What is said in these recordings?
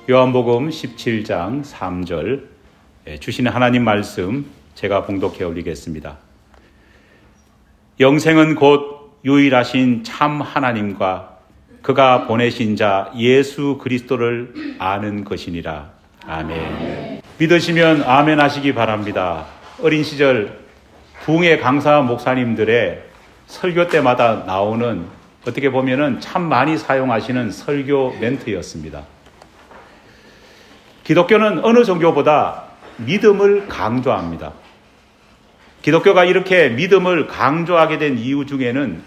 요한복음 17장 3절 주시는 하나님 말씀 제가 봉독해 올리겠습니다. 영생은 곧 유일하신 참 하나님과 그가 보내신 자 예수 그리스도를 아는 것이니라. 아멘. 믿으시면 아멘 하시기 바랍니다. 어린 시절 부흥회 강사 목사님들의 설교 때마다 나오는 어떻게 보면은 참 많이 사용하시는 설교 멘트였습니다. 기독교는 어느 종교보다 믿음을 강조합니다. 기독교가 이렇게 믿음을 강조하게 된 이유 중에는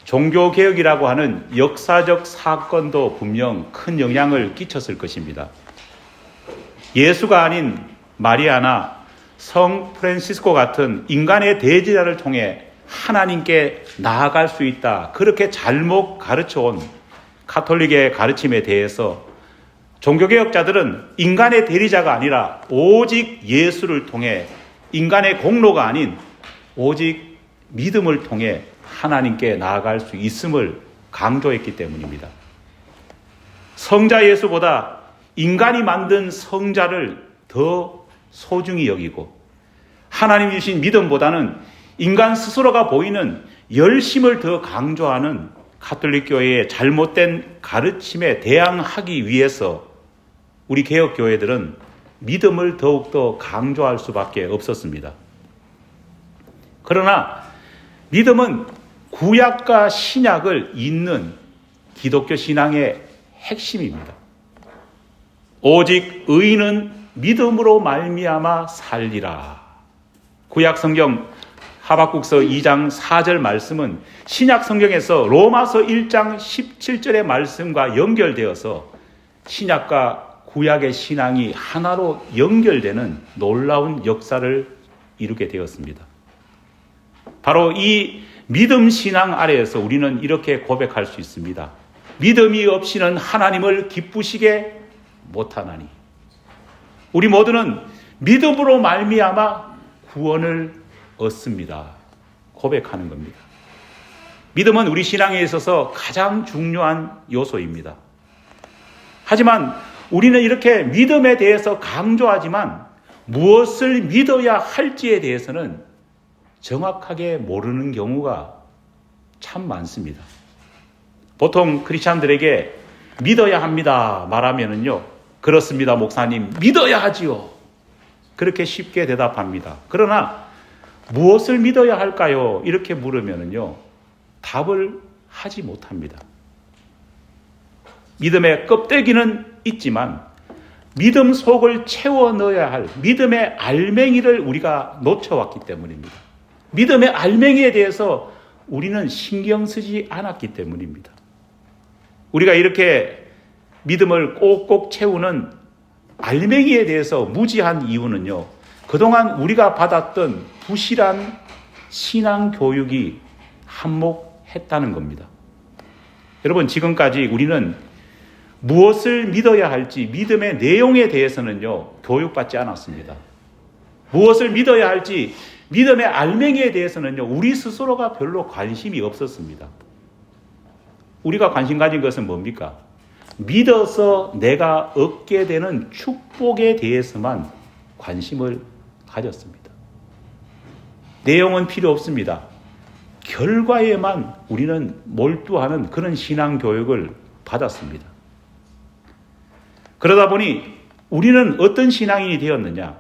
종교개혁이라고 하는 역사적 사건도 분명 큰 영향을 끼쳤을 것입니다. 예수가 아닌 마리아나 성 프란시스코 같은 인간의 대제자를 통해 하나님께 나아갈 수 있다. 그렇게 잘못 가르쳐온 가톨릭의 가르침에 대해서 종교개혁자들은 인간의 대리자가 아니라 오직 예수를 통해 인간의 공로가 아닌 오직 믿음을 통해 하나님께 나아갈 수 있음을 강조했기 때문입니다. 성자 예수보다 인간이 만든 성자를 더 소중히 여기고 하나님 주신 믿음보다는 인간 스스로가 보이는 열심을 더 강조하는 가톨릭교회의 잘못된 가르침에 대항하기 위해서 우리 개혁교회들은 믿음을 더욱더 강조할 수밖에 없었습니다. 그러나 믿음은 구약과 신약을 잇는 기독교 신앙의 핵심입니다. 오직 의인은 믿음으로 말미암아 살리라. 구약 성경 하박국서 2장 4절 말씀은 신약 성경에서 로마서 1장 17절의 말씀과 연결되어서 신약과 구약의 신앙이 하나로 연결되는 놀라운 역사를 이루게 되었습니다. 바로 이 믿음 신앙 아래에서 우리는 이렇게 고백할 수 있습니다. 믿음이 없이는 하나님을 기쁘시게 못하나니. 우리 모두는 믿음으로 말미암아 구원을 얻습니다. 고백하는 겁니다. 믿음은 우리 신앙에 있어서 가장 중요한 요소입니다. 하지만 우리는 이렇게 믿음에 대해서 강조하지만 무엇을 믿어야 할지에 대해서는 정확하게 모르는 경우가 참 많습니다. 보통 크리스찬들에게 믿어야 합니다 말하면은요, 그렇습니다 목사님, 믿어야 하지요. 그렇게 쉽게 대답합니다. 그러나 무엇을 믿어야 할까요? 이렇게 물으면은요, 답을 하지 못합니다. 믿음의 껍데기는 있지만 믿음 속을 채워 넣어야 할 믿음의 알맹이를 우리가 놓쳐왔기 때문입니다. 믿음의 알맹이에 대해서 우리는 신경 쓰지 않았기 때문입니다. 우리가 이렇게 믿음을 꼭꼭 채우는 알맹이에 대해서 무지한 이유는요, 그동안 우리가 받았던 부실한 신앙 교육이 한몫했다는 겁니다. 여러분, 지금까지 우리는 무엇을 믿어야 할지 믿음의 내용에 대해서는요, 교육받지 않았습니다. 무엇을 믿어야 할지 믿음의 알맹이에 대해서는요, 우리 스스로가 별로 관심이 없었습니다. 우리가 관심 가진 것은 뭡니까? 믿어서 내가 얻게 되는 축복에 대해서만 관심을 가졌습니다. 내용은 필요 없습니다. 결과에만 우리는 몰두하는 그런 신앙 교육을 받았습니다. 그러다 보니 우리는 어떤 신앙인이 되었느냐?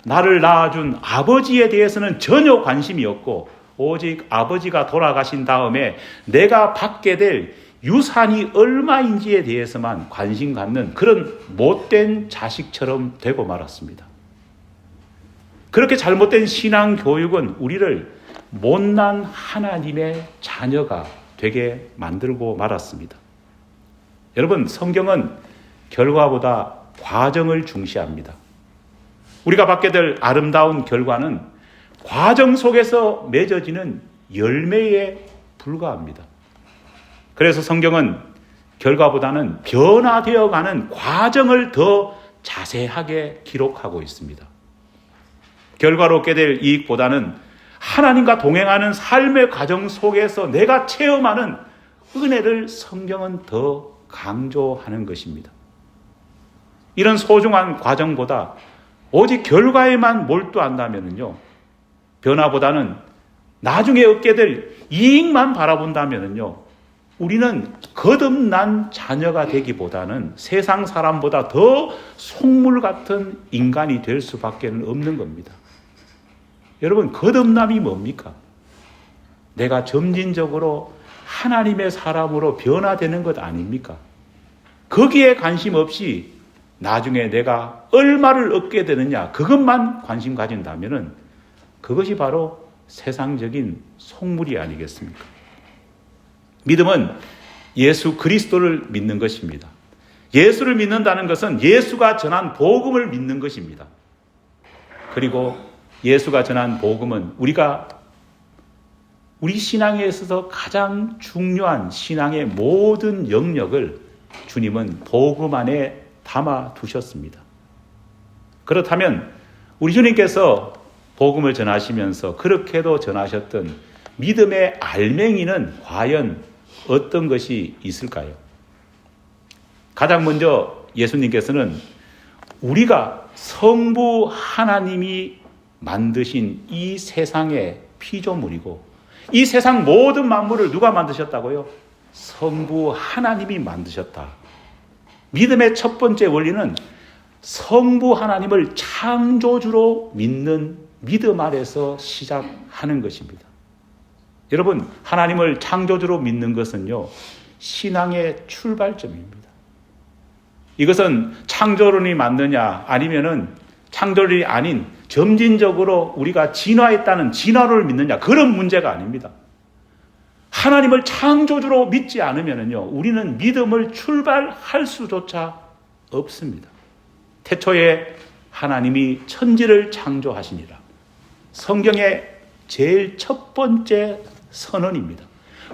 나를 낳아준 아버지에 대해서는 전혀 관심이 없고 오직 아버지가 돌아가신 다음에 내가 받게 될 유산이 얼마인지에 대해서만 관심 갖는 그런 못된 자식처럼 되고 말았습니다. 그렇게 잘못된 신앙 교육은 우리를 못난 하나님의 자녀가 되게 만들고 말았습니다. 여러분, 성경은 결과보다 과정을 중시합니다. 우리가 받게 될 아름다운 결과는 과정 속에서 맺어지는 열매에 불과합니다. 그래서 성경은 결과보다는 변화되어가는 과정을 더 자세하게 기록하고 있습니다. 결과로 얻게 될 이익보다는 하나님과 동행하는 삶의 과정 속에서 내가 체험하는 은혜를 성경은 더 강조하는 것입니다. 이런 소중한 과정보다 오직 결과에만 몰두한다면요, 변화보다는 나중에 얻게 될 이익만 바라본다면요, 우리는 거듭난 자녀가 되기보다는 세상 사람보다 더 속물 같은 인간이 될 수밖에 없는 겁니다. 여러분, 거듭남이 뭡니까? 내가 점진적으로 하나님의 사람으로 변화되는 것 아닙니까? 거기에 관심 없이 나중에 내가 얼마를 얻게 되느냐, 그것만 관심 가진다면 그것이 바로 세상적인 속물이 아니겠습니까? 믿음은 예수 그리스도를 믿는 것입니다. 예수를 믿는다는 것은 예수가 전한 복음을 믿는 것입니다. 그리고 예수가 전한 복음은 우리 신앙에 있어서 가장 중요한 신앙의 모든 영역을 주님은 복음 안에 담아 두셨습니다. 그렇다면 우리 주님께서 복음을 전하시면서 그렇게도 전하셨던 믿음의 알맹이는 과연 어떤 것이 있을까요? 가장 먼저 예수님께서는 우리가 성부 하나님이 만드신 이 세상의 피조물이고, 이 세상 모든 만물을 누가 만드셨다고요? 성부 하나님이 만드셨다. 믿음의 첫 번째 원리는 성부 하나님을 창조주로 믿는 믿음 아래서 시작하는 것입니다. 여러분, 하나님을 창조주로 믿는 것은요, 신앙의 출발점입니다. 이것은 창조론이 맞느냐, 아니면은 창조론이 아닌 점진적으로 우리가 진화했다는 진화론을 믿느냐, 그런 문제가 아닙니다. 하나님을 창조주로 믿지 않으면요, 우리는 믿음을 출발할 수조차 없습니다. 태초에 하나님이 천지를 창조하시니라. 성경의 제일 첫 번째 선언입니다.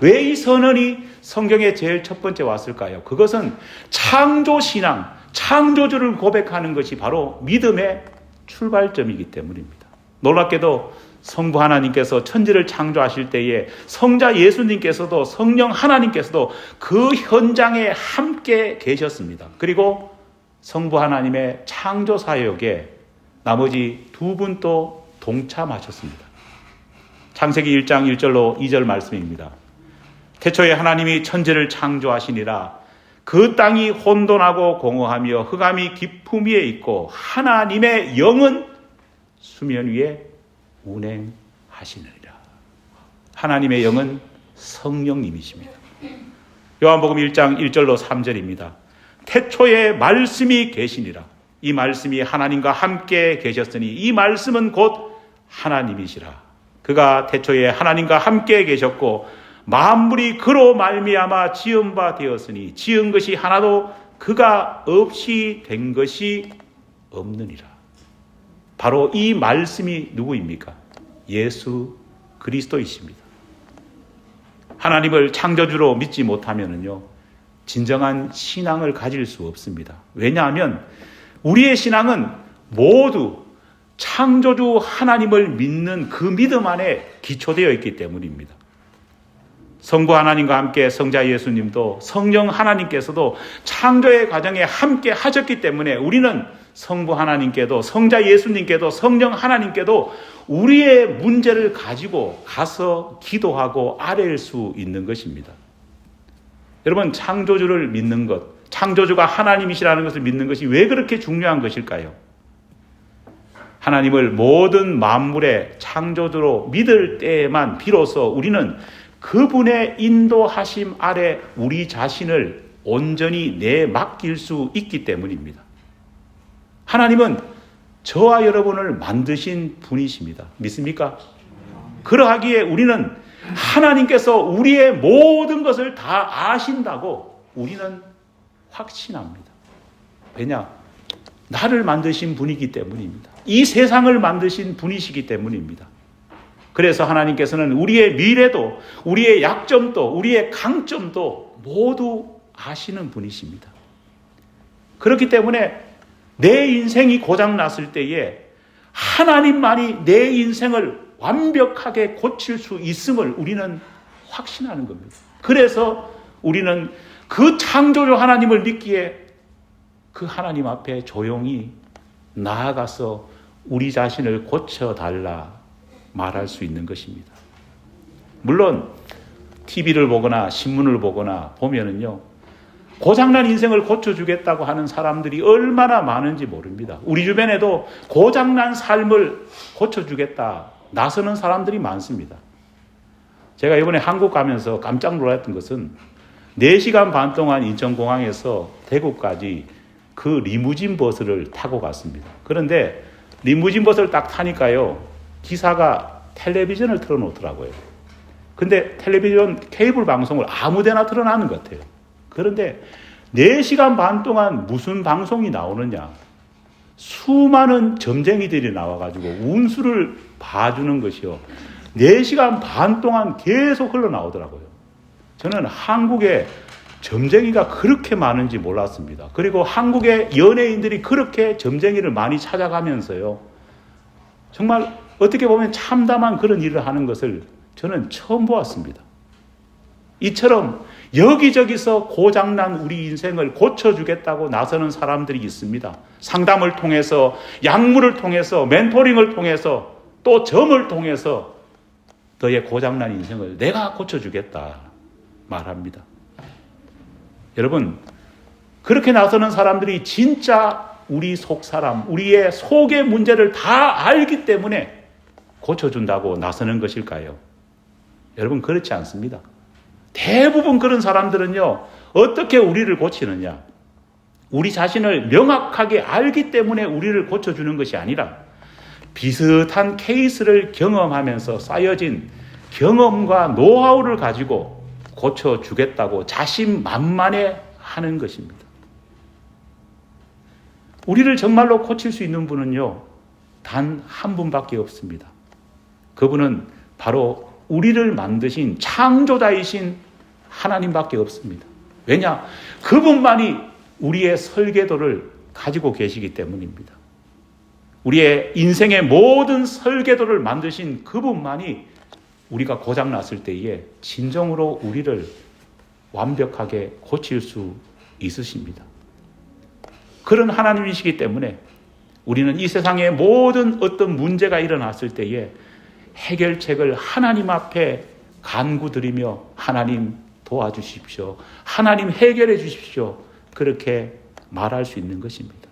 왜 이 선언이 성경에 제일 첫 번째 왔을까요? 그것은 창조신앙, 창조주를 고백하는 것이 바로 믿음의 출발점이기 때문입니다. 놀랍게도 성부 하나님께서 천지를 창조하실 때에 성자 예수님께서도 성령 하나님께서도 그 현장에 함께 계셨습니다. 그리고 성부 하나님의 창조 사역에 나머지 두 분도 동참하셨습니다. 창세기 1장 1절로 2절 말씀입니다. 태초에 하나님이 천지를 창조하시니라. 그 땅이 혼돈하고 공허하며 흑암이 깊음 위에 있고 하나님의 영은 수면 위에 운행하시느니라. 하나님의 영은 성령님이십니다. 요한복음 1장 1절로 3절입니다. 태초에 말씀이 계시니라. 이 말씀이 하나님과 함께 계셨으니 이 말씀은 곧 하나님이시라. 그가 태초에 하나님과 함께 계셨고 만물이 그로 말미암아 지은 바 되었으니 지은 것이 하나도 그가 없이 된 것이 없느니라. 바로 이 말씀이 누구입니까? 예수 그리스도이십니다. 하나님을 창조주로 믿지 못하면요, 진정한 신앙을 가질 수 없습니다. 왜냐하면 우리의 신앙은 모두 창조주 하나님을 믿는 그 믿음 안에 기초되어 있기 때문입니다. 성부 하나님과 함께 성자 예수님도 성령 하나님께서도 창조의 과정에 함께 하셨기 때문에 우리는 성부 하나님께도 성자 예수님께도 성령 하나님께도 우리의 문제를 가지고 가서 기도하고 아뢰일 수 있는 것입니다. 여러분, 창조주를 믿는 것, 창조주가 하나님이시라는 것을 믿는 것이 왜 그렇게 중요한 것일까요? 하나님을 모든 만물의 창조주로 믿을 때에만 비로소 우리는 그분의 인도하심 아래 우리 자신을 온전히 내맡길 수 있기 때문입니다. 하나님은 저와 여러분을 만드신 분이십니다. 믿습니까? 그러하기에 우리는 하나님께서 우리의 모든 것을 다 아신다고 우리는 확신합니다. 왜냐? 나를 만드신 분이기 때문입니다. 이 세상을 만드신 분이시기 때문입니다. 그래서 하나님께서는 우리의 미래도, 우리의 약점도, 우리의 강점도 모두 아시는 분이십니다. 그렇기 때문에 내 인생이 고장났을 때에 하나님만이 내 인생을 완벽하게 고칠 수 있음을 우리는 확신하는 겁니다. 그래서 우리는 그 창조주 하나님을 믿기에 그 하나님 앞에 조용히 나아가서 우리 자신을 고쳐달라 말할 수 있는 것입니다. 물론 TV를 보거나 신문을 보거나 보면은요, 고장난 인생을 고쳐주겠다고 하는 사람들이 얼마나 많은지 모릅니다. 우리 주변에도 고장난 삶을 고쳐주겠다 나서는 사람들이 많습니다. 제가 이번에 한국 가면서 깜짝 놀랐던 것은 4시간 반 동안 인천공항에서 대구까지 그 리무진 버스를 타고 갔습니다. 그런데 리무진 버스를 딱 타니까요, 기사가 텔레비전을 틀어놓더라고요. 근데 텔레비전 케이블 방송을 아무데나 틀어놓는 것 같아요. 그런데 4시간 반 동안 무슨 방송이 나오느냐, 수많은 점쟁이들이 나와가지고 운수를 봐주는 것이요, 4시간 반 동안 계속 흘러나오더라고요. 저는 한국에 점쟁이가 그렇게 많은지 몰랐습니다. 그리고 한국의 연예인들이 그렇게 점쟁이를 많이 찾아가면서요, 정말 어떻게 보면 참담한 그런 일을 하는 것을 저는 처음 보았습니다. 이처럼 여기저기서 고장난 우리 인생을 고쳐주겠다고 나서는 사람들이 있습니다. 상담을 통해서, 약물을 통해서, 멘토링을 통해서, 또 점을 통해서 너의 고장난 인생을 내가 고쳐주겠다 말합니다. 여러분, 그렇게 나서는 사람들이 진짜 우리 속 사람, 우리의 속의 문제를 다 알기 때문에 고쳐준다고 나서는 것일까요? 여러분, 그렇지 않습니다. 대부분 그런 사람들은요, 어떻게 우리를 고치느냐, 우리 자신을 명확하게 알기 때문에 우리를 고쳐주는 것이 아니라 비슷한 케이스를 경험하면서 쌓여진 경험과 노하우를 가지고 고쳐주겠다고 자신만만해 하는 것입니다. 우리를 정말로 고칠 수 있는 분은요, 단 한 분밖에 없습니다. 그분은 바로 우리를 만드신 창조자이신 하나님밖에 없습니다. 왜냐? 그분만이 우리의 설계도를 가지고 계시기 때문입니다. 우리의 인생의 모든 설계도를 만드신 그분만이 우리가 고장났을 때에 진정으로 우리를 완벽하게 고칠 수 있으십니다. 그런 하나님이시기 때문에 우리는 이 세상의 모든 어떤 문제가 일어났을 때에 해결책을 하나님 앞에 간구드리며 하나님 도와주십시오, 하나님 해결해 주십시오, 그렇게 말할 수 있는 것입니다.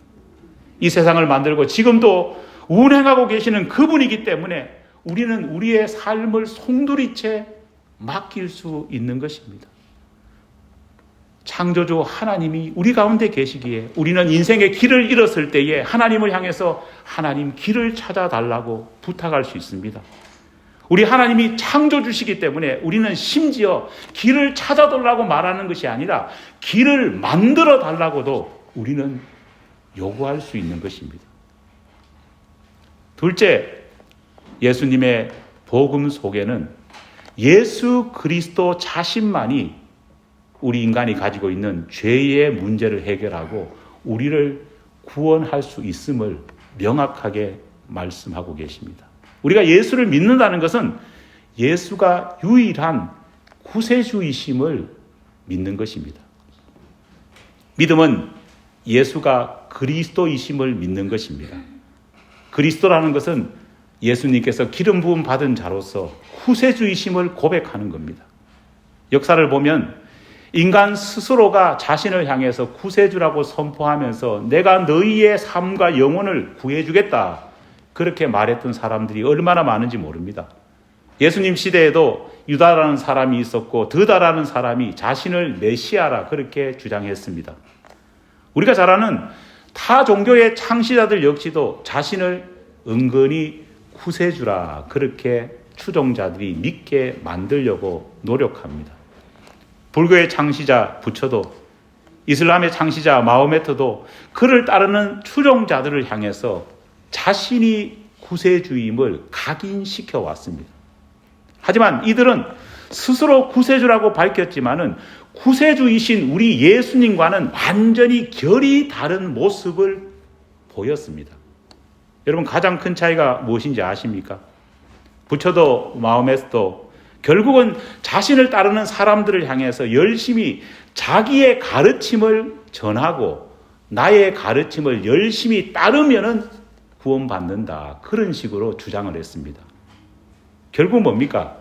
이 세상을 만들고 지금도 운행하고 계시는 그분이기 때문에 우리는 우리의 삶을 송두리째 맡길 수 있는 것입니다. 창조주 하나님이 우리 가운데 계시기에 우리는 인생의 길을 잃었을 때에 하나님을 향해서 하나님 길을 찾아달라고 부탁할 수 있습니다. 우리 하나님이 창조주시기 때문에 우리는 심지어 길을 찾아달라고 말하는 것이 아니라 길을 만들어 달라고도 우리는 요구할 수 있는 것입니다. 둘째, 예수님의 복음 속에는 예수 그리스도 자신만이 우리 인간이 가지고 있는 죄의 문제를 해결하고 우리를 구원할 수 있음을 명확하게 말씀하고 계십니다. 우리가 예수를 믿는다는 것은 예수가 유일한 구세주이심을 믿는 것입니다. 믿음은 예수가 그리스도이심을 믿는 것입니다. 그리스도라는 것은 예수님께서 기름 부음 받은 자로서 구세주이심을 고백하는 겁니다. 역사를 보면 인간 스스로가 자신을 향해서 구세주라고 선포하면서 내가 너희의 삶과 영혼을 구해주겠다 그렇게 말했던 사람들이 얼마나 많은지 모릅니다. 예수님 시대에도 유다라는 사람이 있었고 드다라는 사람이 자신을 메시아라 그렇게 주장했습니다. 우리가 잘 아는 타 종교의 창시자들 역시도 자신을 은근히 구세주라 그렇게 추종자들이 믿게 만들려고 노력합니다. 불교의 창시자 부처도, 이슬람의 창시자 마호메트도 그를 따르는 추종자들을 향해서 자신이 구세주임을 각인시켜 왔습니다. 하지만 이들은 스스로 구세주라고 밝혔지만은 구세주이신 우리 예수님과는 완전히 결이 다른 모습을 보였습니다. 여러분, 가장 큰 차이가 무엇인지 아십니까? 부처도 마호메트도 결국은 자신을 따르는 사람들을 향해서 열심히 자기의 가르침을 전하고 나의 가르침을 열심히 따르면은 구원받는다. 그런 식으로 주장을 했습니다. 결국 뭡니까?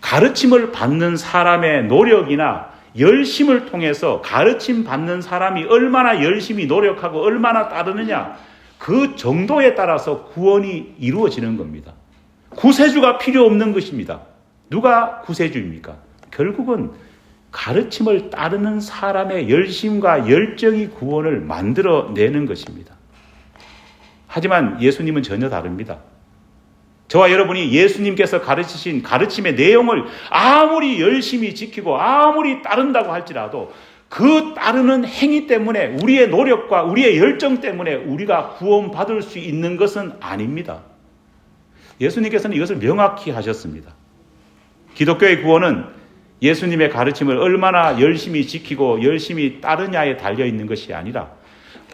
가르침을 받는 사람의 노력이나 열심을 통해서 가르침 받는 사람이 얼마나 열심히 노력하고 얼마나 따르느냐, 그 정도에 따라서 구원이 이루어지는 겁니다. 구세주가 필요 없는 것입니다. 누가 구세주입니까? 결국은 가르침을 따르는 사람의 열심과 열정이 구원을 만들어내는 것입니다. 하지만 예수님은 전혀 다릅니다. 저와 여러분이 예수님께서 가르치신 가르침의 내용을 아무리 열심히 지키고 아무리 따른다고 할지라도 그 따르는 행위 때문에, 우리의 노력과 우리의 열정 때문에 우리가 구원받을 수 있는 것은 아닙니다. 예수님께서는 이것을 명확히 하셨습니다. 기독교의 구원은 예수님의 가르침을 얼마나 열심히 지키고 열심히 따르냐에 달려있는 것이 아니라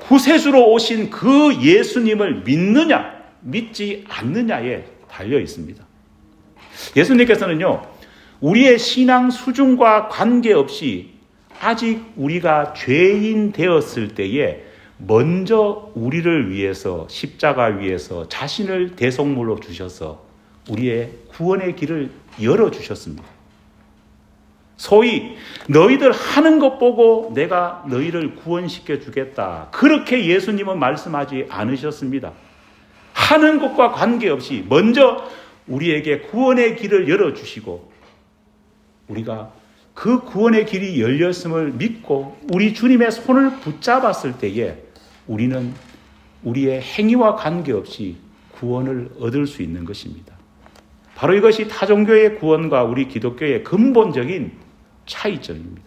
구세주로 오신 그 예수님을 믿느냐 믿지 않느냐에 달려 있습니다. 예수님께서는요, 우리의 신앙 수준과 관계없이 아직 우리가 죄인 되었을 때에 먼저 우리를 위해서 십자가 위에서 자신을 대속물로 주셔서 우리의 구원의 길을 열어주셨습니다. 소위 너희들 하는 것 보고 내가 너희를 구원시켜 주겠다, 그렇게 예수님은 말씀하지 않으셨습니다. 하는 것과 관계없이 먼저 우리에게 구원의 길을 열어주시고 우리가 그 구원의 길이 열렸음을 믿고 우리 주님의 손을 붙잡았을 때에 우리는 우리의 행위와 관계없이 구원을 얻을 수 있는 것입니다. 바로 이것이 타종교의 구원과 우리 기독교의 근본적인 차이점입니다.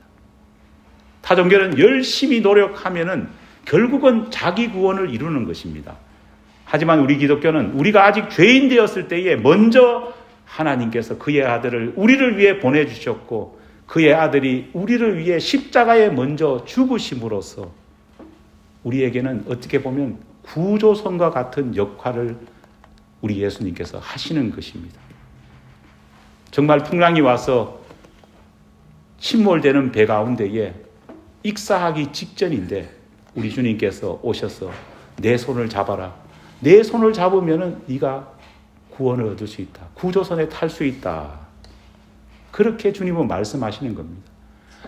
타종교는 열심히 노력하면은 결국은 자기 구원을 이루는 것입니다. 하지만 우리 기독교는 우리가 아직 죄인 되었을 때에 먼저 하나님께서 그의 아들을 우리를 위해 보내주셨고 그의 아들이 우리를 위해 십자가에 먼저 죽으심으로써 우리에게는 어떻게 보면 구조선과 같은 역할을 우리 예수님께서 하시는 것입니다. 정말 풍랑이 와서 침몰되는 배 가운데에 익사하기 직전인데 우리 주님께서 오셔서 내 손을 잡아라. 내 손을 잡으면 네가 구원을 얻을 수 있다. 구조선에 탈 수 있다. 그렇게 주님은 말씀하시는 겁니다.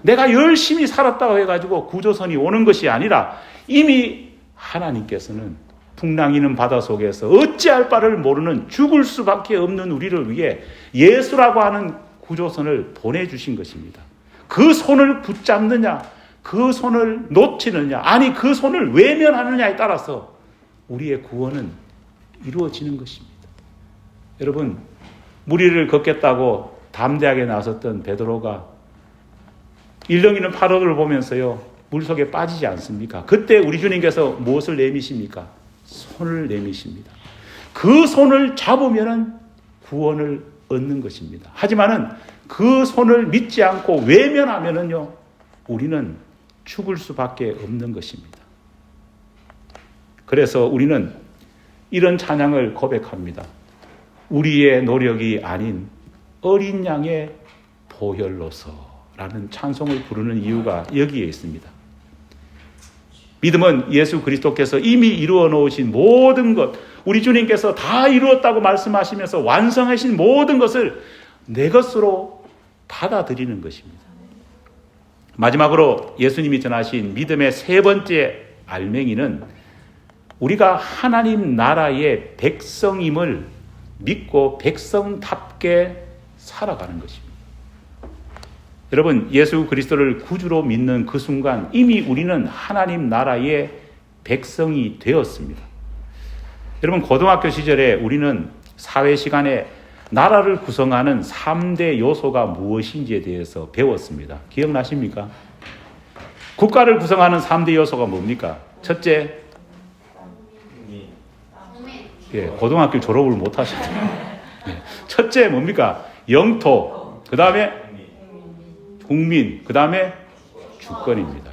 내가 열심히 살았다고 해가지고 구조선이 오는 것이 아니라 이미 하나님께서는 풍랑이는 바다 속에서 어찌할 바를 모르는 죽을 수밖에 없는 우리를 위해 예수라고 하는 구조선을 보내주신 것입니다. 그 손을 붙잡느냐, 그 손을 놓치느냐, 아니 그 손을 외면하느냐에 따라서 우리의 구원은 이루어지는 것입니다. 여러분, 무리를 걷겠다고 담대하게 나섰던 베드로가 일렁이는 파도를 보면서요, 물속에 빠지지 않습니까? 그때 우리 주님께서 무엇을 내미십니까? 손을 내미십니다. 그 손을 잡으면 구원을 얻는 것입니다. 하지만은 그 손을 믿지 않고 외면하면은요, 우리는 죽을 수밖에 없는 것입니다. 그래서 우리는 이런 찬양을 고백합니다. 우리의 노력이 아닌 어린 양의 보혈로서라는 찬송을 부르는 이유가 여기에 있습니다. 믿음은 예수 그리스도께서 이미 이루어 놓으신 모든 것, 우리 주님께서 다 이루었다고 말씀하시면서 완성하신 모든 것을 내 것으로 받아들이는 것입니다. 마지막으로 예수님이 전하신 믿음의 세 번째 알맹이는 우리가 하나님 나라의 백성임을 믿고 백성답게 살아가는 것입니다. 여러분, 예수 그리스도를 구주로 믿는 그 순간 이미 우리는 하나님 나라의 백성이 되었습니다. 여러분, 고등학교 시절에 우리는 사회 시간에 나라를 구성하는 3대 요소가 무엇인지에 대해서 배웠습니다. 기억나십니까? 국가를 구성하는 3대 요소가 뭡니까? 첫째, 고등학교 졸업을 못 하셨네요. 첫째 뭡니까? 영토, 그 다음에 국민, 그 다음에 주권입니다.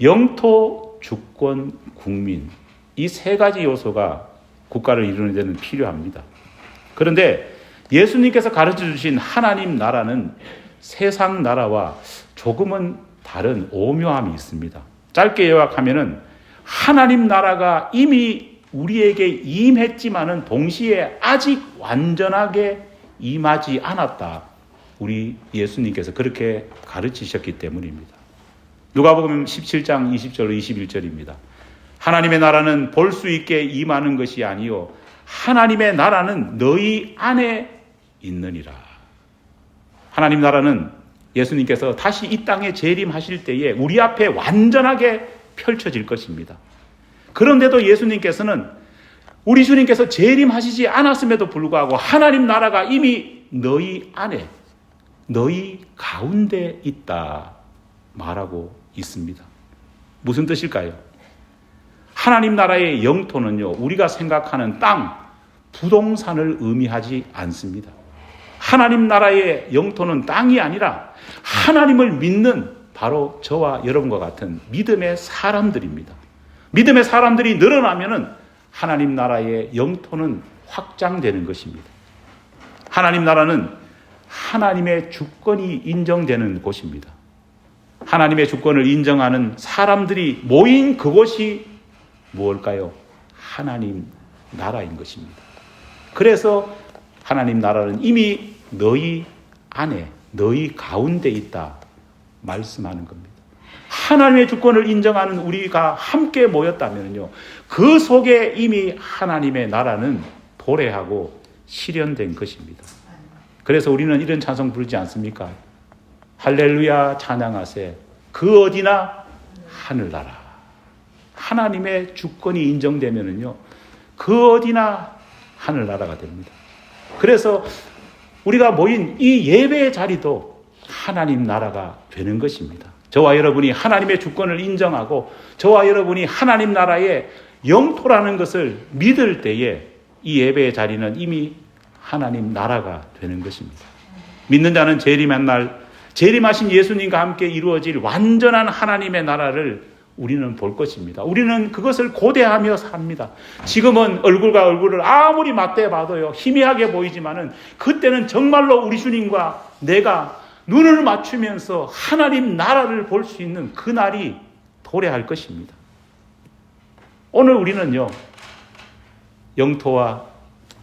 영토, 주권, 국민, 이 세 가지 요소가 국가를 이루는 데는 필요합니다. 그런데 예수님께서 가르쳐 주신 하나님 나라는 세상 나라와 조금은 다른 오묘함이 있습니다. 짧게 요약하면은 하나님 나라가 이미 우리에게 임했지만은 동시에 아직 완전하게 임하지 않았다. 우리 예수님께서 그렇게 가르치셨기 때문입니다. 누가복음 17장 20절 21절입니다. 하나님의 나라는 볼 수 있게 임하는 것이 아니요 하나님의 나라는 너희 안에 있느니라. 하나님 나라는 예수님께서 다시 이 땅에 재림하실 때에 우리 앞에 완전하게 펼쳐질 것입니다. 그런데도 예수님께서는 우리 주님께서 재림하시지 않았음에도 불구하고 하나님 나라가 이미 너희 안에, 너희 가운데 있다 말하고 있습니다. 무슨 뜻일까요? 하나님 나라의 영토는요, 우리가 생각하는 땅, 부동산을 의미하지 않습니다. 하나님 나라의 영토는 땅이 아니라 하나님을 믿는 바로 저와 여러분과 같은 믿음의 사람들입니다. 믿음의 사람들이 늘어나면은 하나님 나라의 영토는 확장되는 것입니다. 하나님 나라는 하나님의 주권이 인정되는 곳입니다. 하나님의 주권을 인정하는 사람들이 모인 그곳이 무엇일까요? 하나님 나라인 것입니다. 그래서 하나님 나라는 이미 너희 안에, 너희 가운데 있다 말씀하는 겁니다. 하나님의 주권을 인정하는 우리가 함께 모였다면요, 그 속에 이미 하나님의 나라는 도래하고 실현된 것입니다. 그래서 우리는 이런 찬송 부르지 않습니까? 할렐루야 찬양하세 그 어디나 하늘나라. 하나님의 주권이 인정되면은요, 그 어디나 하늘나라가 됩니다. 그래서 우리가 모인 이 예배의 자리도 하나님 나라가 되는 것입니다. 저와 여러분이 하나님의 주권을 인정하고 저와 여러분이 하나님 나라의 영토라는 것을 믿을 때에 이 예배의 자리는 이미 하나님 나라가 되는 것입니다. 믿는 자는 재림한 날, 재림하신 예수님과 함께 이루어질 완전한 하나님의 나라를 우리는 볼 것입니다. 우리는 그것을 고대하며 삽니다. 지금은 얼굴과 얼굴을 아무리 맞대봐도요, 희미하게 보이지만은 그때는 정말로 우리 주님과 내가 눈을 맞추면서 하나님 나라를 볼 수 있는 그 날이 도래할 것입니다. 오늘 우리는요, 영토와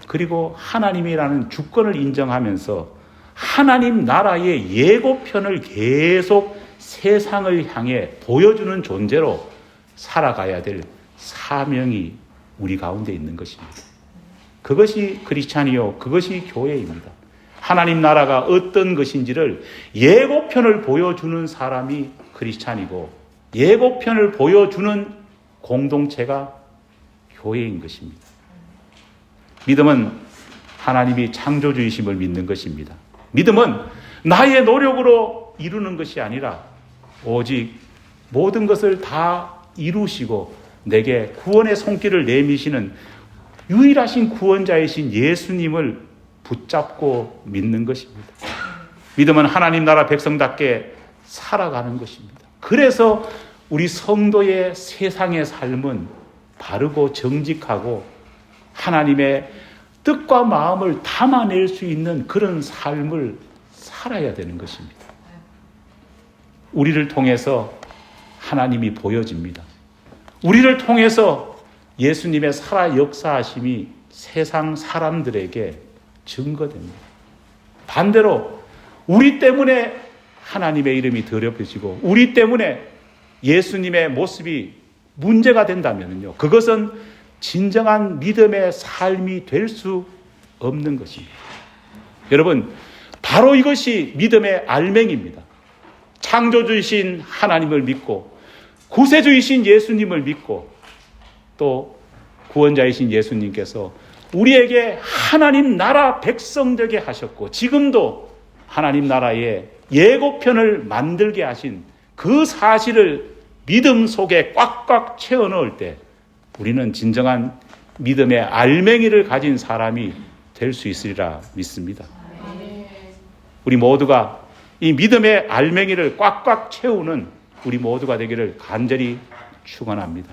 그리고 하나님이라는 주권을 인정하면서 하나님 나라의 예고편을 계속 세상을 향해 보여주는 존재로 살아가야 될 사명이 우리 가운데 있는 것입니다. 그것이 크리스찬이요, 그것이 교회입니다. 하나님 나라가 어떤 것인지를 예고편을 보여주는 사람이 크리스찬이고 예고편을 보여주는 공동체가 교회인 것입니다. 믿음은 하나님이 창조주이심을 믿는 것입니다. 믿음은 나의 노력으로 이루는 것이 아니라 오직 모든 것을 다 이루시고 내게 구원의 손길을 내미시는 유일하신 구원자이신 예수님을 붙잡고 믿는 것입니다. 믿음은 하나님 나라 백성답게 살아가는 것입니다. 그래서 우리 성도의 세상의 삶은 바르고 정직하고 하나님의 뜻과 마음을 담아낼 수 있는 그런 삶을 살아야 되는 것입니다. 우리를 통해서 하나님이 보여집니다. 우리를 통해서 예수님의 살아 역사하심이 세상 사람들에게 증거됩니다. 반대로 우리 때문에 하나님의 이름이 더럽혀지고 우리 때문에 예수님의 모습이 문제가 된다면요, 그것은 진정한 믿음의 삶이 될 수 없는 것입니다. 여러분, 바로 이것이 믿음의 알맹이입니다. 창조주이신 하나님을 믿고 구세주이신 예수님을 믿고 또 구원자이신 예수님께서 우리에게 하나님 나라 백성 되게 하셨고 지금도 하나님 나라의 예고편을 만들게 하신 그 사실을 믿음 속에 꽉꽉 채워 넣을 때 우리는 진정한 믿음의 알맹이를 가진 사람이 될 수 있으리라 믿습니다. 우리 모두가 이 믿음의 알맹이를 꽉꽉 채우는 우리 모두가 되기를 간절히 축원합니다.